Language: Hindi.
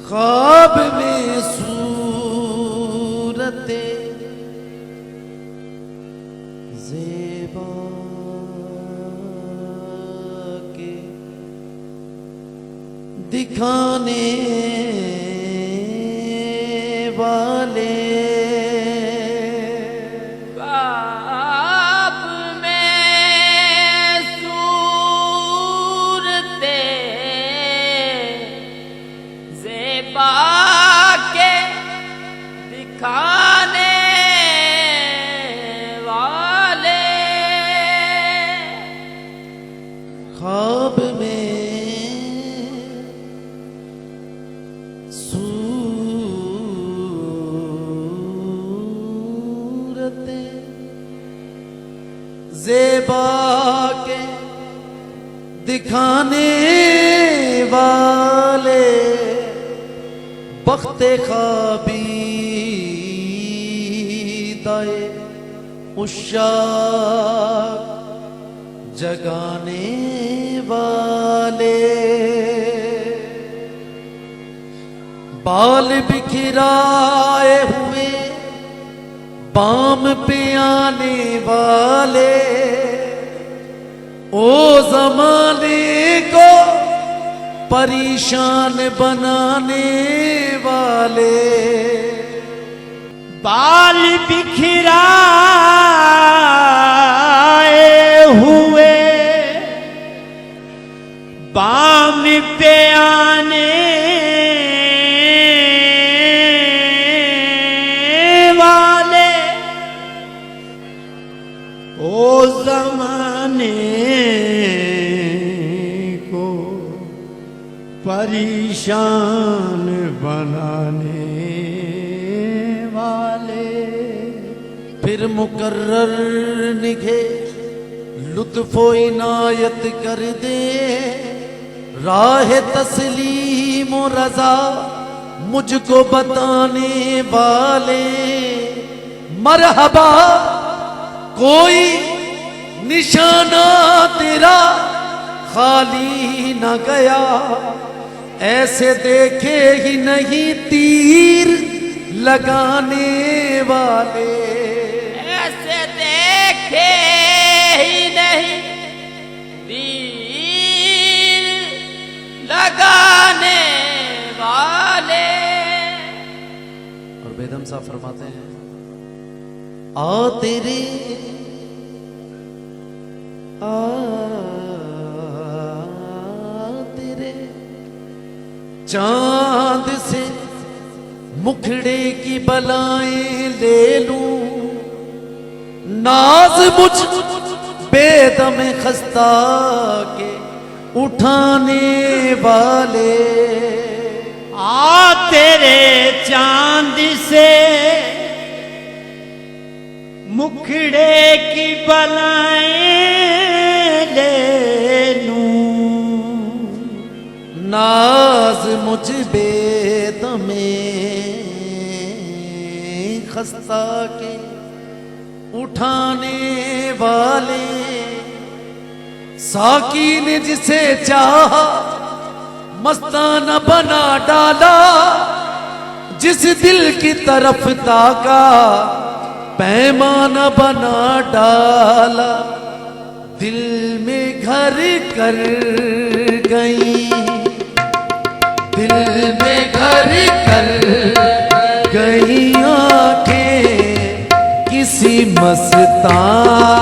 ख्वाब में सूरते ज़ेबा के दिखाने वाले खाने वाले ख्वाब में सूरते ज़ेबा के दिखाने वाले बख्ते ख्वाबी उशाक जगाने वाले बाल बिखराए हुए बाम पे आने वाले ओ ज़माने को परेशान बनाने वाले बाल बिखराए हुए बाम पे आने वाले ओ ज़माने को परेशान बनाने फिर मुकर्रर निभे लुत्फ़ो इनायत कर दे राह तस्लीम और रज़ा मुझको बताने वाले मरहबा कोई निशाना तेरा खाली न गया ऐसे देखे ही नहीं तीर लगाने वाले ऐसे देखे ही नहीं तीर लगाने वाले। और बेदम साहब फरमाते हैं आ तेरे चांद से मुखड़े की बलाएं ले लूं नाज मुझ बेदम खस्ता के उठाने वाले आ तेरे चांद से मुखड़े की बलाएं ले लूं नाज मुझ बेदमे खस्ता के उठाने वाले साकी ने जिसे चाहा मस्ताना बना डाला जिस दिल की तरफ ताका पैमाना बना डाला दिल में घर कर गई दिल में घर कर गई आंखें किसी मस्तान